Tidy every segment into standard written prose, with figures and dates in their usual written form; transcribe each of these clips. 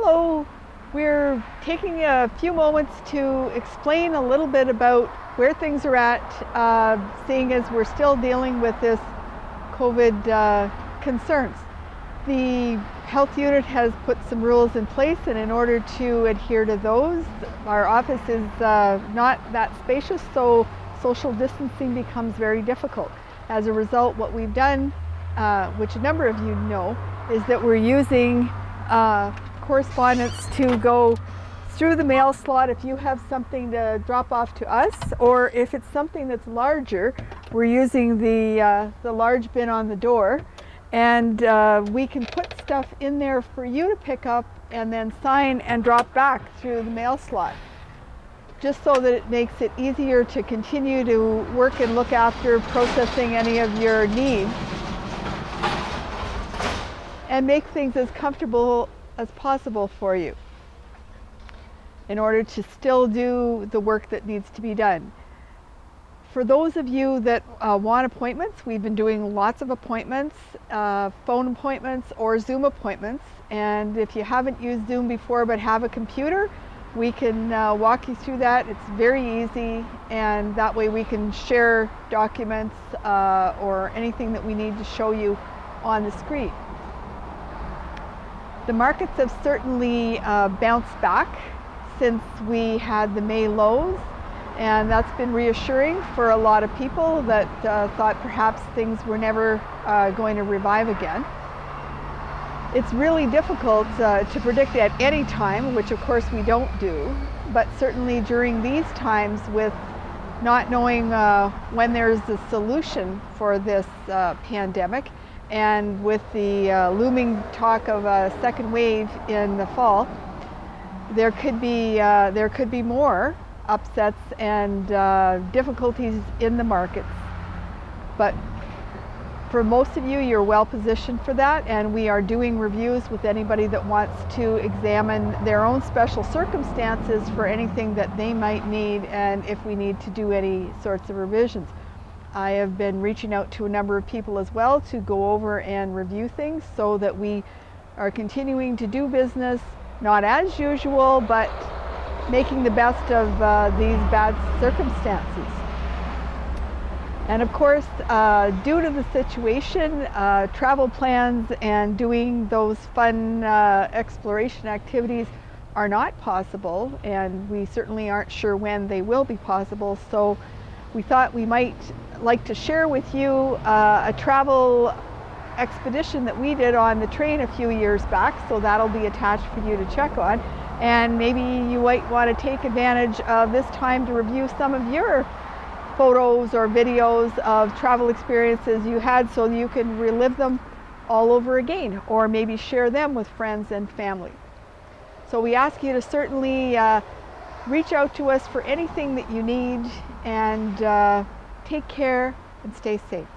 Hello, we're taking a few moments to explain a little bit about where things are at, seeing as we're still dealing with this COVID concerns. The health unit has put some rules in place, and in order to adhere to those, our office is not that spacious, so social distancing becomes very difficult. As a result, what we've done, which a number of you know, is that we're using correspondence to go through the mail slot if you have something to drop off to us, or if it's something that's larger, we're using the large bin on the door, and we can put stuff in there for you to pick up and then sign and drop back through the mail slot, just so that it makes it easier to continue to work and look after processing any of your needs and make things as comfortable as possible for you in order to still do the work that needs to be done. For those of you that want appointments, we've been doing lots of appointments, phone appointments or Zoom appointments, and if you haven't used Zoom before but have a computer, we can walk you through that. It's very easy, and that way we can share documents or anything that we need to show you on the screen. The markets have certainly bounced back since we had the May lows, and that's been reassuring for a lot of people that thought perhaps things were never going to revive again. It's really difficult to predict at any time, which of course we don't do, but certainly during these times with not knowing when there's a solution for this pandemic, and with the looming talk of a second wave in the fall, there could be more upsets and difficulties in the markets. But for most of you, you're well positioned for that, and we are doing reviews with anybody that wants to examine their own special circumstances for anything that they might need, and if we need to do any sorts of revisions. I have been reaching out to a number of people as well to go over and review things so that we are continuing to do business, not as usual, but making the best of these bad circumstances. And of course, due to the situation, travel plans and doing those fun exploration activities are not possible, and we certainly aren't sure when they will be possible. So we thought we might like to share with you a travel expedition that we did on the train a few years back, so that'll be attached for you to check on. And maybe you might want to take advantage of this time to review some of your photos or videos of travel experiences you had, so you can relive them all over again, or maybe share them with friends and family. So we ask you to certainly reach out to us for anything that you need, and take care and stay safe.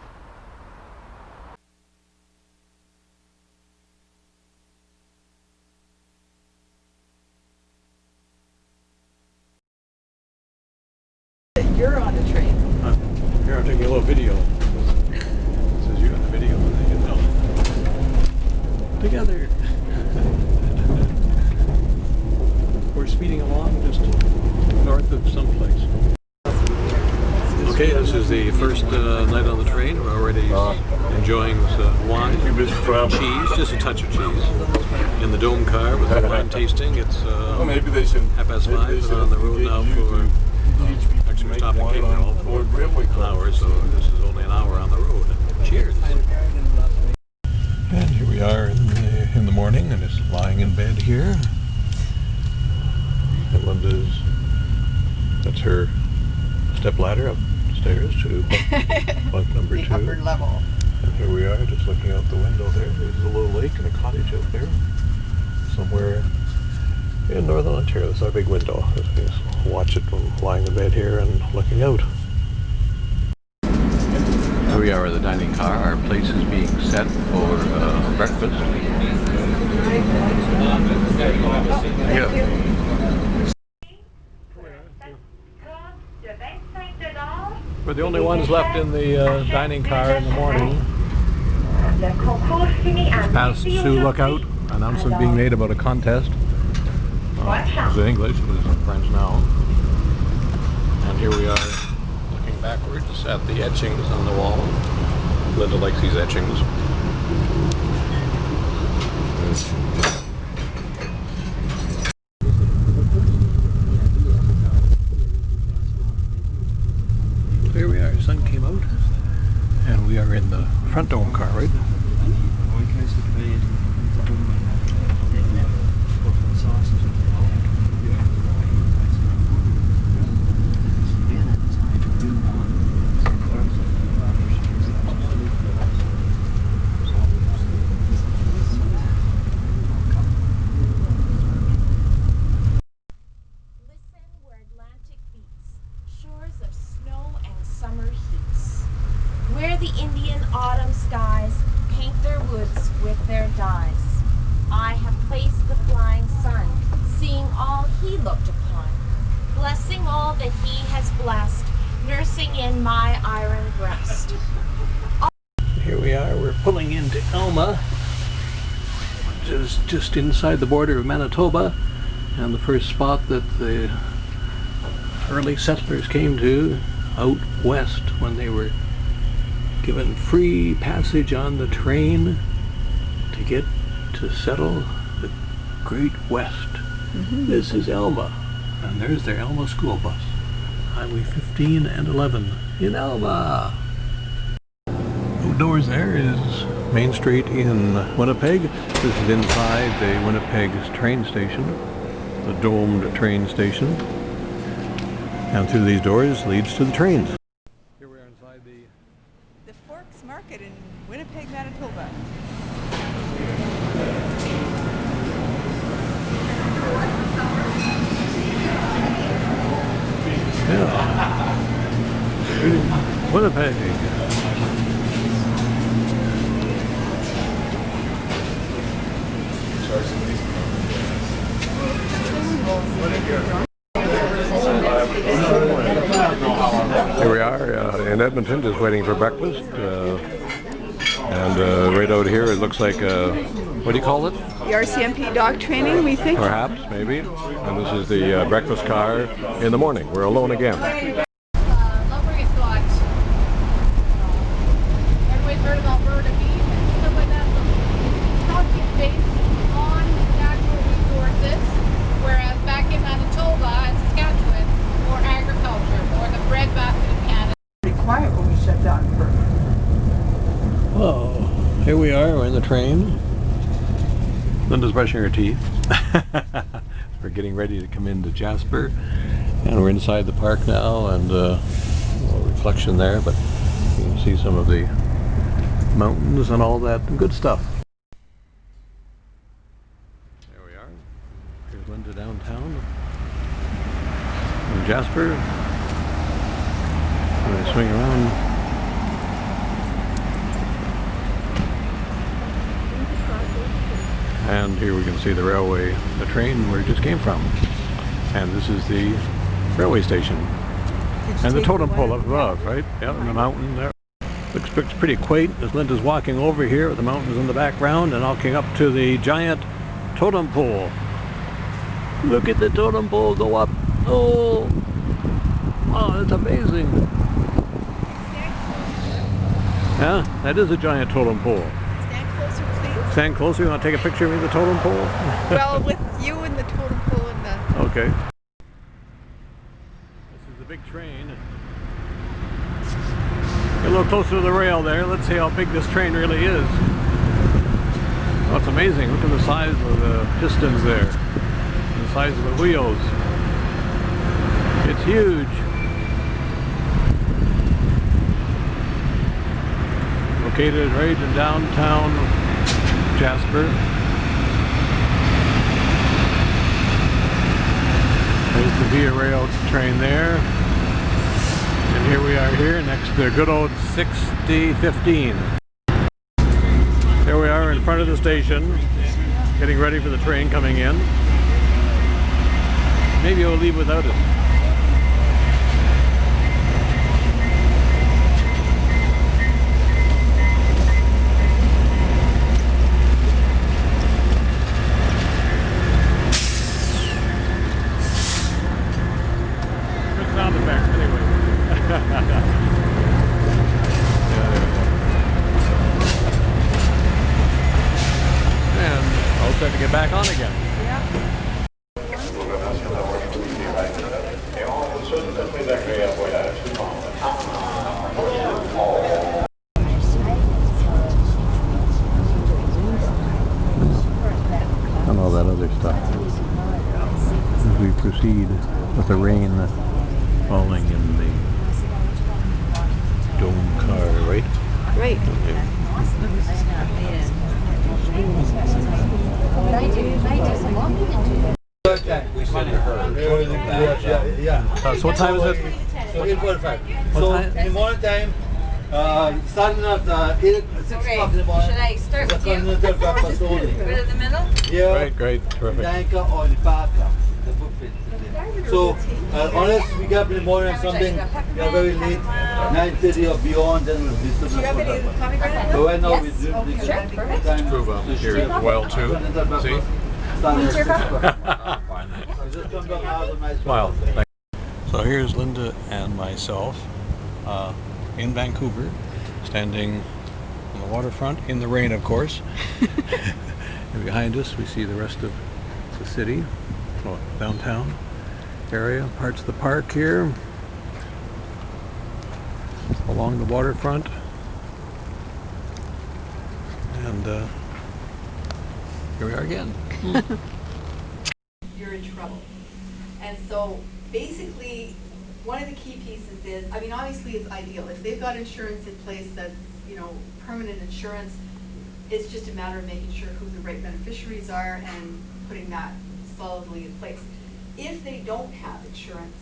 You're on the train. Here, I'm taking a little video. It says you're on the video, and they can tell. Together. We're speeding along just north of someplace. Okay, this is the first night on the train. We're already enjoying some wine, cheese, just a touch of cheese, in the dome car with the wine tasting. It's 5:30, and on the road now for we're stopping Cape Cod for an hour, so this is only an hour on the road. Cheers! And here we are in the morning, and it's lying in bed here. And that's her step ladder upstairs to bunk number 2. Upper level. And here we are, just looking out the window there. There's a little lake and a cottage out there, somewhere in northern Ontario. That's our big window. Just watch it from lying in bed here and looking out. Here we are in the dining car. Our place is being set for breakfast. Yeah. We're the only ones left in the dining car in the morning. Past Sioux Lookout. Announcement being made about a contest. It was in English, but it's in French now. And here we are looking backwards at the etchings on the wall. Linda likes these etchings. Here we are, the sun came out, and we are in the front dome car, right? Where the Indian autumn skies paint their woods with their dyes. I have placed the flying sun, seeing all he looked upon, blessing all that he has blessed, nursing in my iron breast. Here we are, we're pulling into Alma, which is just inside the border of Manitoba, and the first spot that the early settlers came to out west when they were given free passage on the train to get to settle the Great West. This is Alma, and there's their Alma school bus. Highway 15 and 11 in Alma. Outdoors there is Main Street in Winnipeg. This is inside the Winnipeg's train station, the domed train station. And through these doors leads to the trains. Here we are inside The Forks Market in Winnipeg, Manitoba. Yeah. Winnipeg. Here we are in Edmonton, just waiting for breakfast. And right out here, it looks like, what do you call it? The RCMP dog training, we think. Perhaps, maybe. And this is the breakfast car in the morning. We're alone again. Everybody's heard of Alberta beef and stuff like that. So it's based on natural resources, whereas back in Manitoba and Saskatchewan, more agriculture, more the breadbasket of Canada. Pretty quiet when we shut down for. Oh, here we are. We're in the train. Linda's brushing her teeth. We're getting ready to come into Jasper, and we're inside the park now, and a little reflection there, but you can see some of the mountains and all that good stuff. There we are. Here's Linda downtown in Jasper. We're going to swing around. And here we can see the railway, the train where it just came from. And this is the railway station. And the totem pole up above, right? Yeah, and the mountain there. Looks pretty quaint as Linda's walking over here with the mountains in the background and walking up to the giant totem pole. Look at the totem pole go up. Oh, wow, that's amazing. Yeah, that is a giant totem pole. Stand closer, you want to take a picture of me, the totem pole? Well, with you and the totem pole and the... Okay. This is the big train. Get a little closer to the rail there. Let's see how big this train really is. Oh, it's amazing. Look at the size of the pistons there. The size of the wheels. It's huge. Located right in downtown Jasper. There's the Via Rail train there. And here we are here next to good old 6015. Here we are in front of the station, getting ready for the train coming in. Maybe we'll leave without it. all set to get back on again. And all that other stuff. As we proceed with the rain falling in the dome car, right? Great. Okay. So what time is it? So 8:45. What So time? in the morning time, starting at 6 o'clock in the morning. Should I start It's a with you? continental breakfast only. Right in the middle? Yeah. Great, great, terrific. Danka or the Parka, the buffet. So unless we get up in the morning or something, we are very late, 9:30 or beyond, then we'll be still not for breakfast. But right now we do the time Prove up here as well too. See? starting at 6 o'clock. Just come down and have a nice Smile. breakfast. So here's Linda and myself in Vancouver, standing on the waterfront in the rain, of course. And behind us we see the rest of the city, well, downtown area, parts of the park here, along the waterfront, and here we are again. You're in trouble. And so basically, one of the key pieces is, I mean, obviously it's ideal. If they've got insurance in place that's, you know, permanent insurance, it's just a matter of making sure who the right beneficiaries are and putting that solidly in place. If they don't have insurance,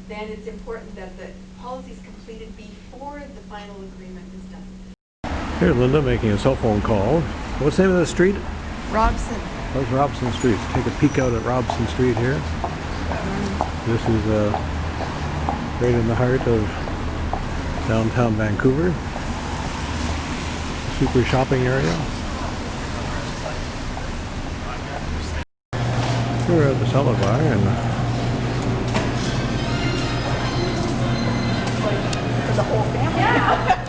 then it's important that the policy is completed before the final agreement is done. Here's Linda making a cell phone call. What's the name of the street? Robson. That's Robson Street. Take a peek out at Robson Street here. This is right in the heart of downtown Vancouver. Super shopping area. We're at the Cellar Bar and For the whole family.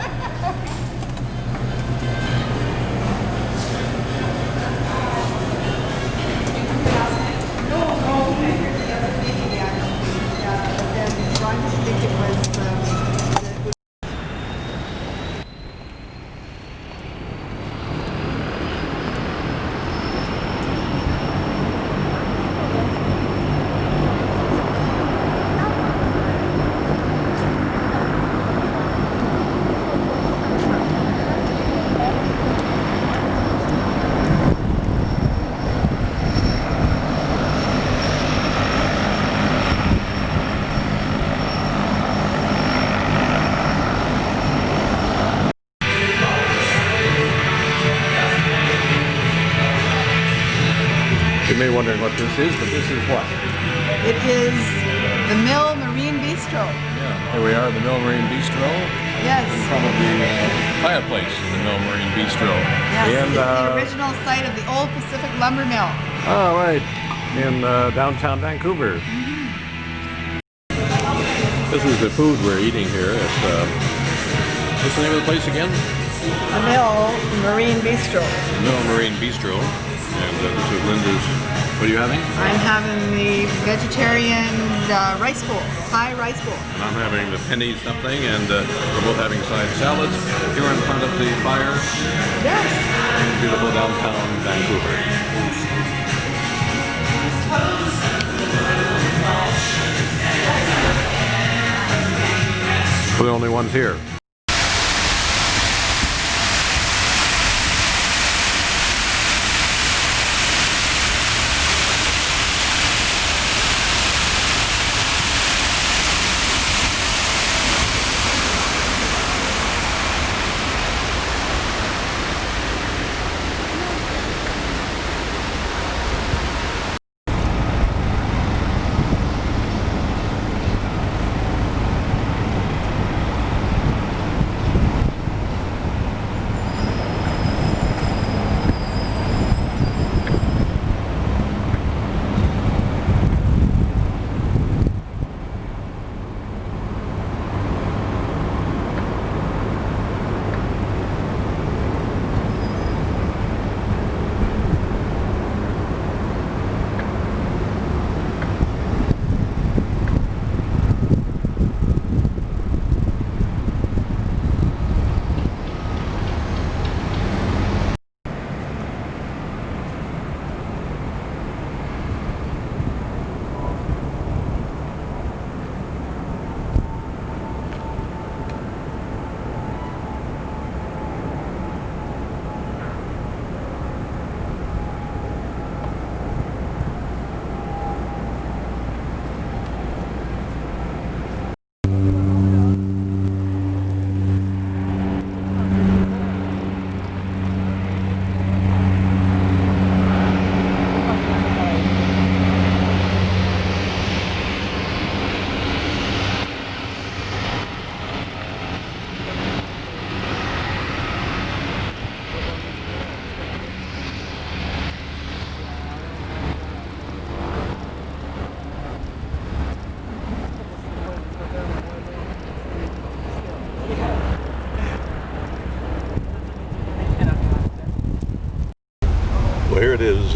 you may be wondering what this is, but this is what? It is the Mill Marine Bistro. Yeah, here we are at the Mill Marine Bistro. Yes. In front of the fireplace in the Mill Marine Bistro. Yes, And, it's the original site of the old Pacific Lumber Mill. oh, right. In downtown Vancouver. This is the food we're eating here at, what's the name of the place again? The Mill Marine Bistro. The Mill Marine Bistro. And this is Linda's, what are you having? I'm having the vegetarian rice bowl, Thai rice bowl. And I'm having the penny something, and we're both having side salads here in front of the fire. Yes. In beautiful downtown Vancouver. We're the only ones here.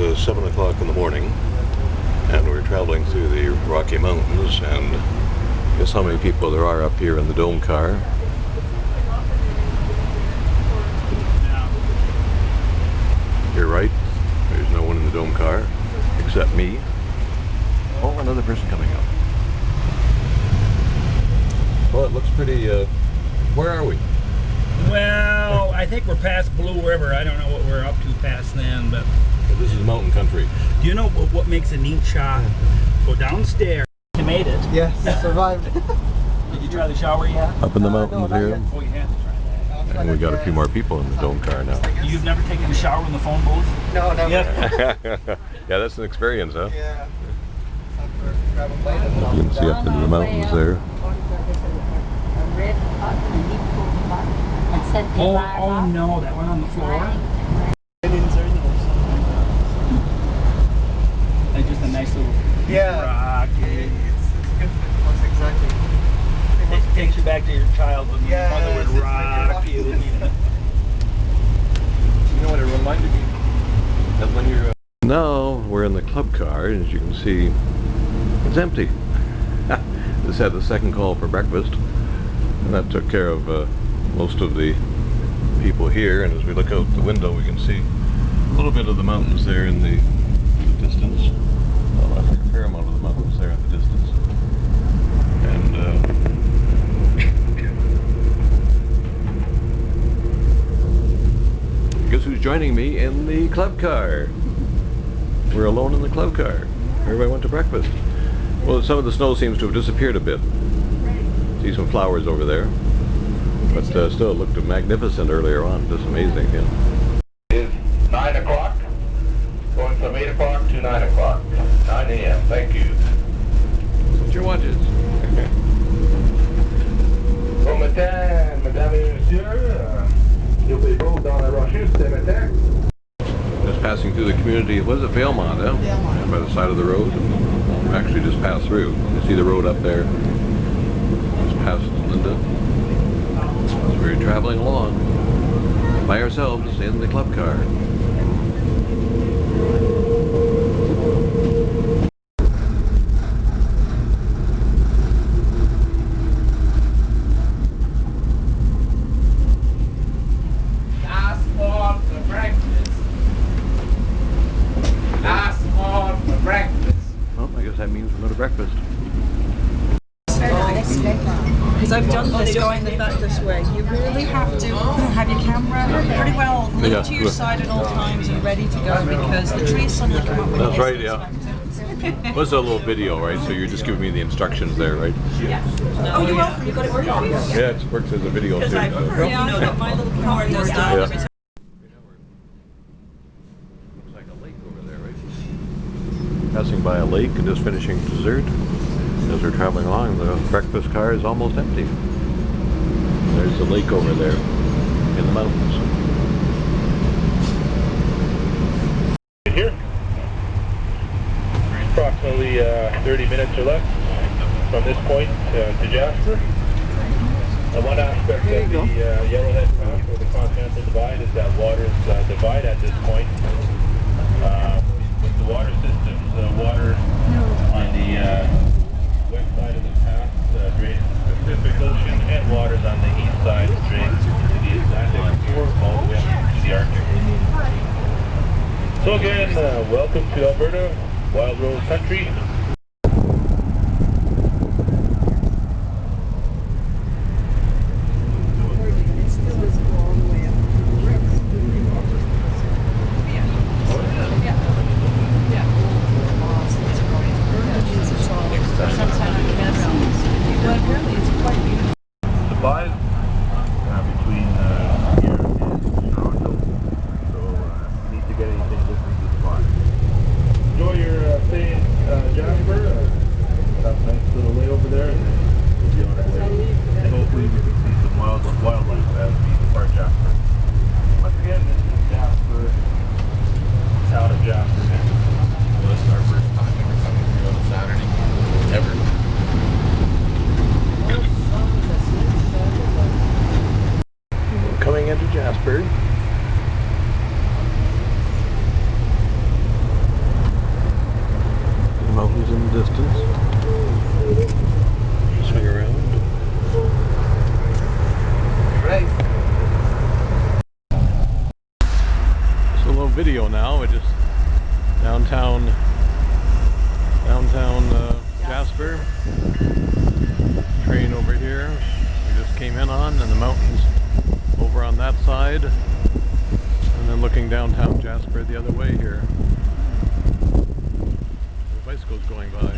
7 o'clock in the morning, and we're traveling through the Rocky Mountains, and guess how many people there are up here in the dome car. You're right, there's no one in the dome car except me. Oh, another person coming up. Well, it looks pretty, where are we? Well, I think we're past Blue River. I don't know what we're up to past then, but... Well, this is mountain country. Do you know what makes a neat shot? Go downstairs. You made it. Yes, survived. Did you try the shower yet? Up in the mountains here. Oh, you have to try that. And we got a few more people in the dome car now. You've never taken a shower in the phone booth? No, never. Yep. Yeah, that's an experience, huh? Yeah. You can see up into the mountains there. Oh no, that one on the floor? And just a nice little rock. It's good for the most exactly. It takes you back to your childhood when your mother would rock you. You know what it reminded me? That when you're... Now we're in the club car, and as you can see, it's empty. This had the second call for breakfast, and that took care of most of the people here. And as we look out the window, we can see a little bit of the mountains there in the distance. Well, I think a fair amount of the mountains there in the distance. And guess who's joining me in the club car? We're alone in the club car. Everybody went to breakfast. Well, some of the snow seems to have disappeared a bit. See some flowers over there. But still, it looked magnificent earlier on. Just amazing, yeah. It's 9 o'clock. Going from 8 o'clock to 9 o'clock. 9 a.m. Thank you. What's your watches? Bon matin, mesdames et messieurs. Nous dans la rocheuse ce matin. Just passing through the community. Was it Valemont, huh? Valemont. By the side of the road. Actually just passed through. You see the road up there. Just past Linda. So we're traveling along by ourselves in the club car. Last call for breakfast. Last call for breakfast. Well, I guess that means we're going to breakfast. Because I've done this going this way. You really have to have your camera pretty well linked to your side at all times and ready to go, because the trees suddenly come up with That's right, yeah. What's a little video, right? So you're just giving me the instructions there, right? Oh, you're welcome. You got it working for you. Yeah, it works as a video too. Because I prefer, you know, that my little camera does that. Yeah. Looks like a lake over there, right? Passing by a lake and just finishing dessert. As we're traveling along, the breakfast car is almost empty. There's the lake over there in the mountains. Here. Approximately 30 minutes or less from this point to Jasper. One aspect of the Yellowhead Pass or the Continental Divide is that waters divide at this point. With the water systems, water on the west side of the pass drains to the Pacific Ocean, and waters on the east side drains to the Atlantic, all the way up to the Arctic. So again, welcome to Alberta, Wild Rose Country. Divide between here and Toronto, so need to get anything different to the spot. Enjoy your stay in Jasper. in the distance. Swing around. Right. It's a little video now. We're just downtown Jasper. Train over here. We just came in on, and the mountains over on that side. And then looking downtown Jasper the other way here. The bicycles going by.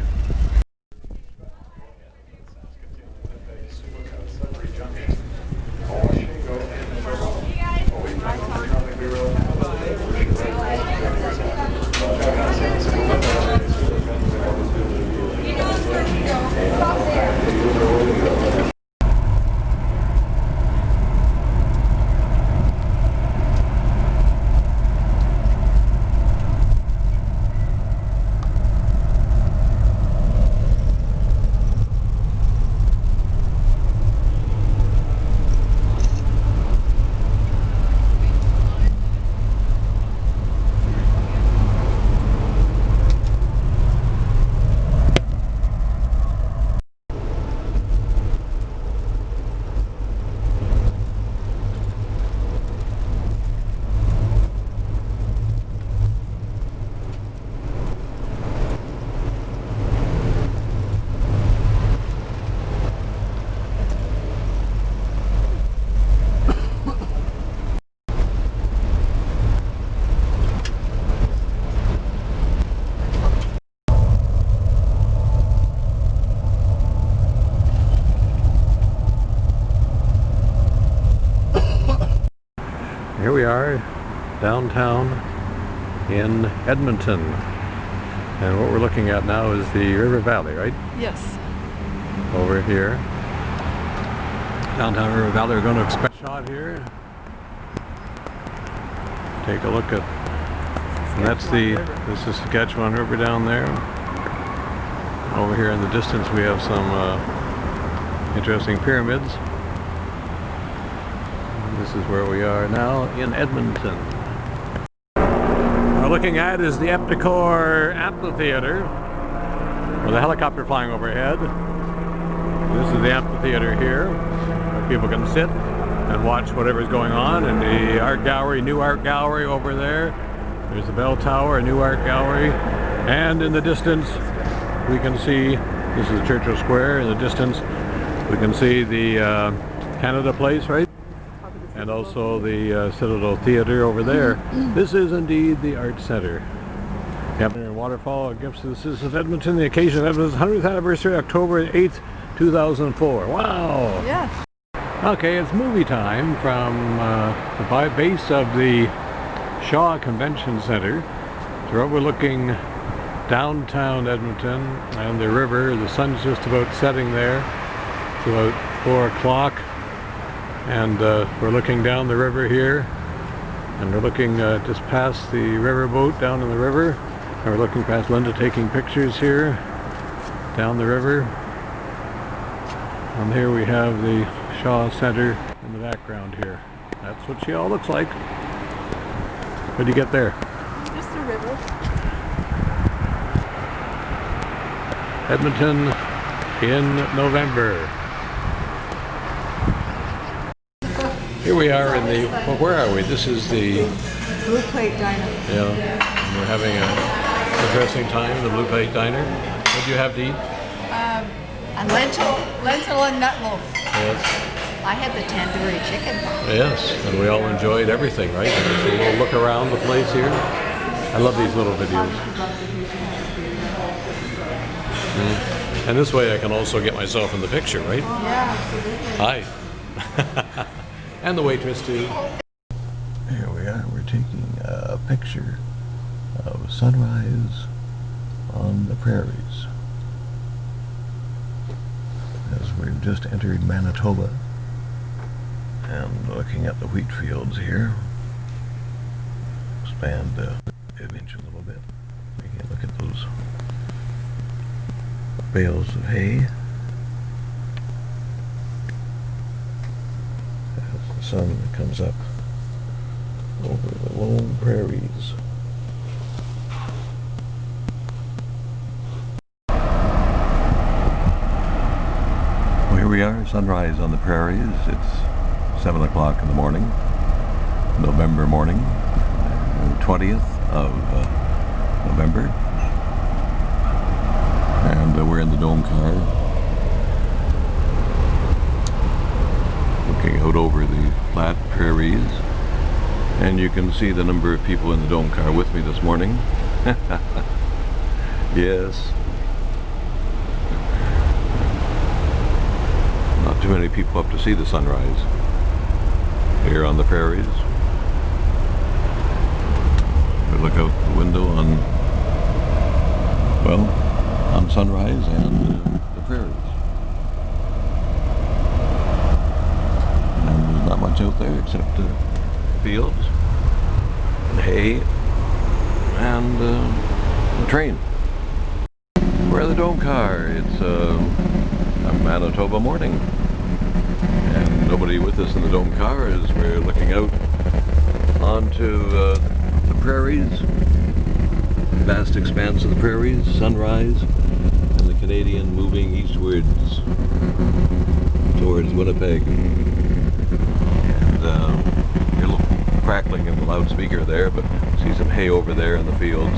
Here we are, downtown in Edmonton. And what we're looking at now is the river valley, right? Yes. Over here. Downtown River Valley. We're going to expect a shot here. Take a look at, and that's this is Saskatchewan River down there. Over here in the distance we have some interesting pyramids. This is where we are now in Edmonton. What we're looking at is the Epicor Amphitheater, with a helicopter flying overhead. This is the amphitheater here, where people can sit and watch whatever's going on. And the art gallery, new art gallery over there. There's the bell tower, a new art gallery. And in the distance, we can see, this is Churchill Square. In the distance, we can see the Canada Place, right? And also the Citadel Theatre over there. This is indeed the Art Centre. Yep. Waterfall gifts to the citizens of Edmonton, the occasion of Edmonton's 100th anniversary, October 8th, 2004. Wow! Yes. Okay, it's movie time from the base of the Shaw Convention Centre. So we're overlooking downtown Edmonton and the river. The sun's just about setting there. It's about 4 o'clock. And we're looking down the river here, and we're looking just past the riverboat down in the river, and we're looking past Linda taking pictures here down the river. And here we have the Shaw Centre in the background here. That's what she all looks like. What do you get there? Just the river. Edmonton in November. Here we are in the, well, where are we? This is the Blue Plate Diner. Yeah, we're having an interesting time in the Blue Plate Diner. What do you have to eat? A lentil and nut loaf. Yes. I had the tandoori chicken. Yes, and we all enjoyed everything, right? Just a little look around the place here. I love these little videos. And this way I can also get myself in the picture, right? Yeah, absolutely. Hi. And the waitress too. Here we are, we're taking a picture of sunrise on the prairies as we've just entered Manitoba and looking at the wheat fields here. Expand the image a little bit. We can look at those bales of hay. As the sun comes up over the lone prairies. we are, sunrise on the prairies. It's 7 o'clock in the morning, November morning, 20th of November. And we're in the dome car, looking out over the flat prairies. And you can see the number of people in the dome car with me this morning. Yes. Not too many people up to see the sunrise here on the prairies. We look out the window on, well, on sunrise and the prairies. And there's not much out there except fields and hay and the train. We're in the dome car. It's a Manitoba morning, and nobody with us in the dome car as we're looking out onto the prairies, vast expanse of the prairies, sunrise, and the Canadian moving eastwards towards Winnipeg. And you're a little crackling in the loudspeaker there, but see some hay over there in the fields.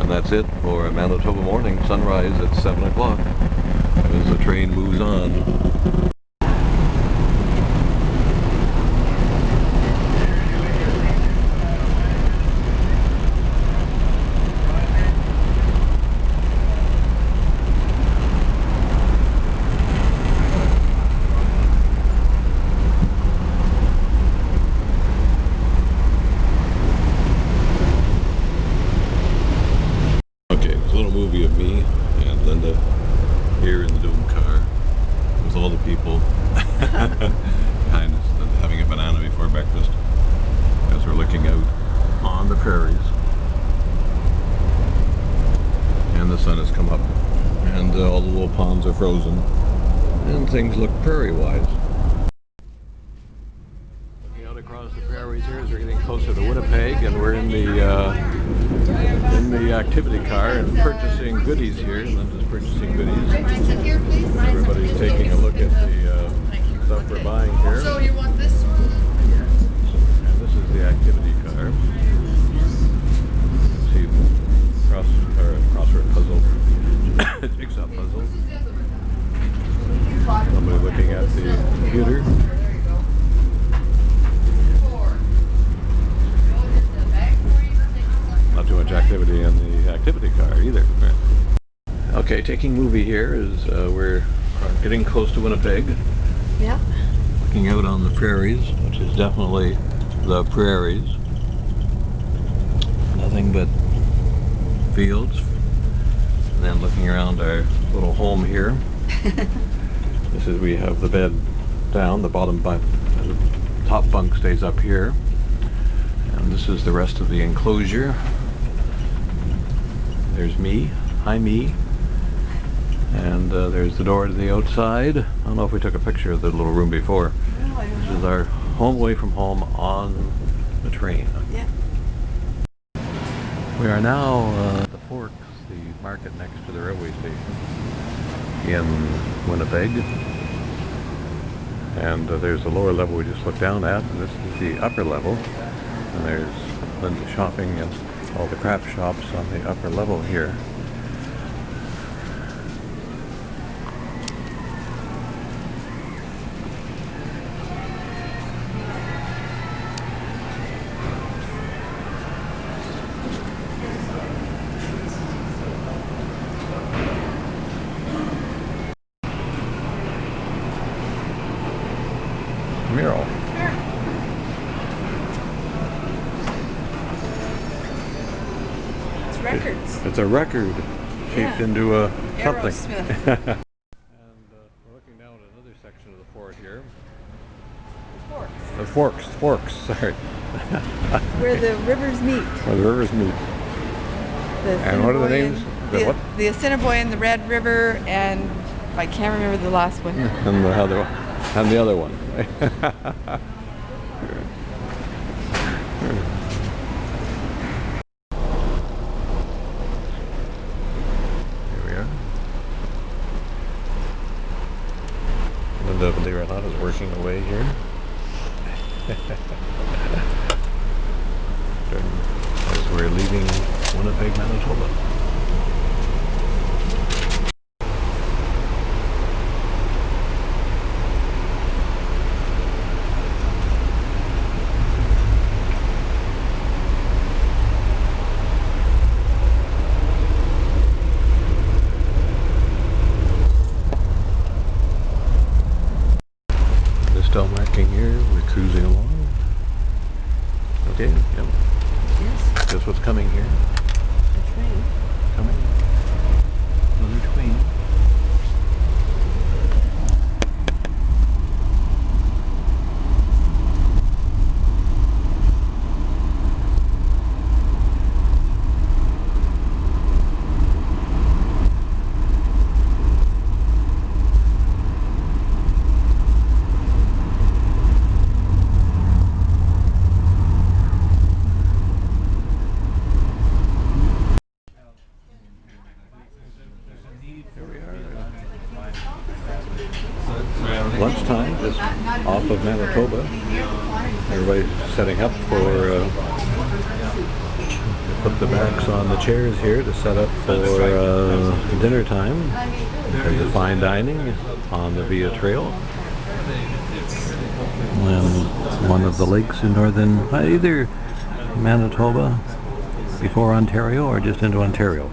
And that's it for a Manitoba morning, sunrise at 7 o'clock as the train moves on. Movie of me and Linda here in the dome car with all the people kind of having a banana before breakfast as we're looking out on the prairies, and the sun has come up and all the little ponds are frozen and things look prairie wise. Looking out across the prairies here as we're getting closer to Winnipeg, and we're in the activity car and purchasing goodies here. Linda's purchasing goodies. Everybody's taking a look at the stuff we're buying here. So you want this one? And this is the activity car. See, crossword puzzle, jigsaw puzzle. Somebody looking at the computer. Not too much activity in the activity car either. Okay, taking movie here is we're getting close to Winnipeg. Yeah. Looking out on the prairies, which is definitely the prairies. Nothing but fields. And then looking around our little home here. This is, we have the bed down, the bottom bunk, the top bunk stays up here. And this is the rest of the enclosure. There's me. Hi, me. And there's the door to the outside. I don't know if we took a picture of the little room before. No, this is our home away from home on the train. Yeah. We are now at the Forks, the market next to the railway station in Winnipeg. And there's the lower level we just looked down at, and this is the upper level. And there's Linda shopping and all the craft shops on the upper level here. Mural. Records. It's a record shaped into a something. Aerosmith. And we're looking down at another section of the fort here. The Forks, sorry. Where the rivers meet. Where the rivers meet. And what are the names? The Assiniboine, the Red River, and I can't remember the last one. And the other one. Here we are. band of the is working away here. As we're leaving Winnipeg, Manitoba. Still marking here, we're cruising along. Okay, yep. Yes. Guess what's coming here? The train. Coming. Another train. Lunchtime, just off of Manitoba. Everybody's setting up for put the backs on the chairs here to set up for dinner time. There's a fine dining on the Via Trail. And one of the lakes in northern, either Manitoba before Ontario or just into Ontario.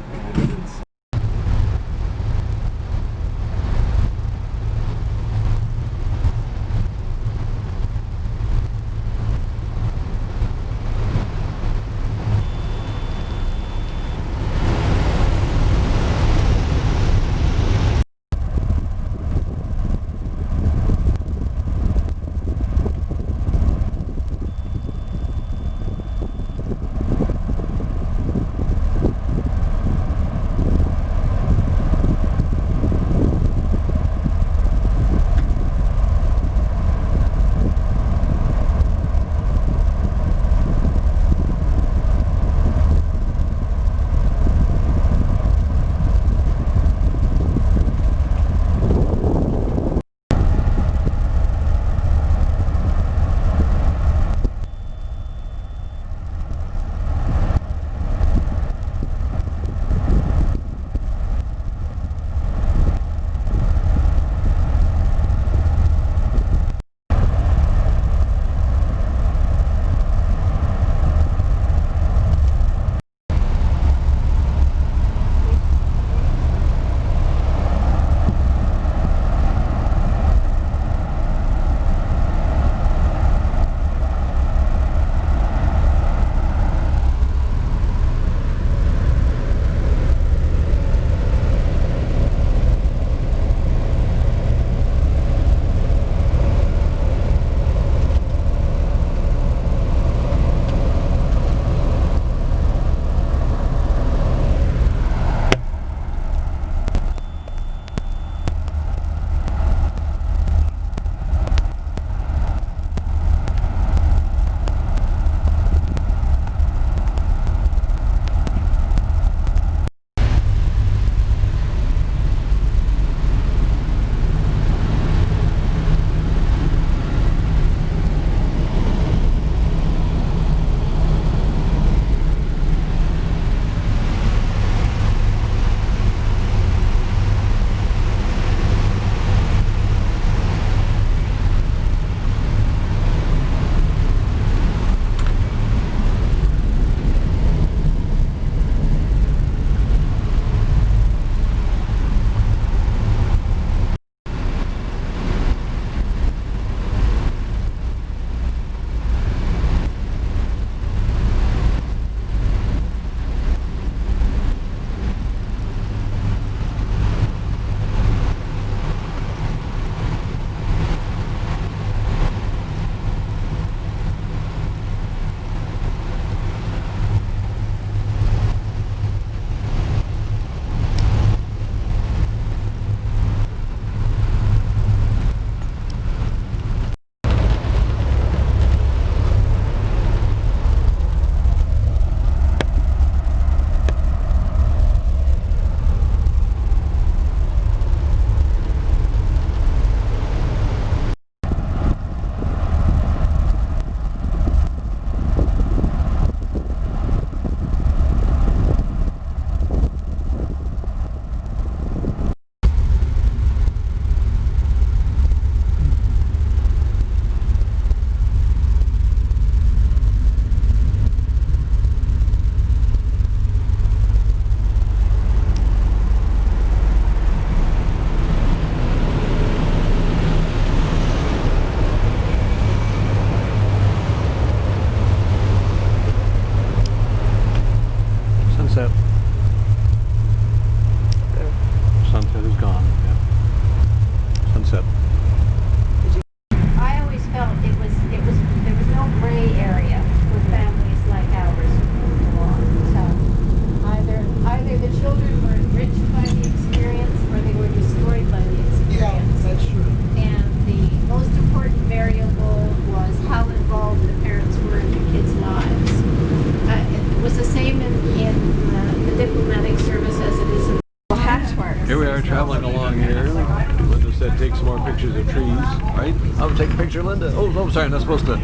are traveling along here. Linda said take some more pictures of trees, right? I'll take a picture, Linda. Oh, sorry, I'm not supposed to.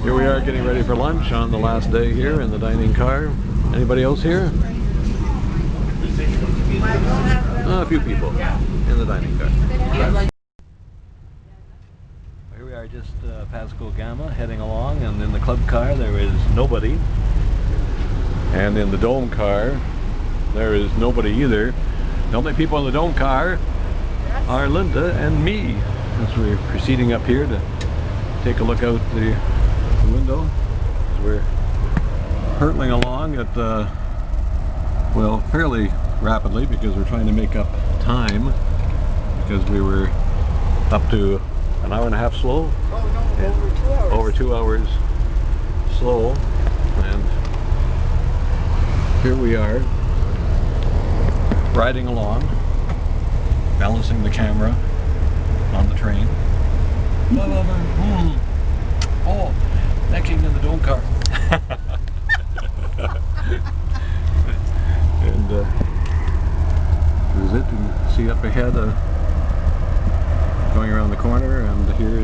Here we are getting ready for lunch on the last day here in the dining car. Anybody else here? A few people in the dining car. Here we are just Pasco Gamma heading along, and in the club car there is nobody. And in the dome car there is nobody either. The only people in the dome car are Linda and me, as we're proceeding up here to take a look out the window. As we're hurtling along at well, fairly rapidly, because we're trying to make up time, because we were up to an hour and a half slow. Oh no, over 2 hours. Over 2 hours slow, and here we are riding along, balancing the camera on the train. Oh, that came in the dome car. And this is it. You can see up ahead, going around the corner, and here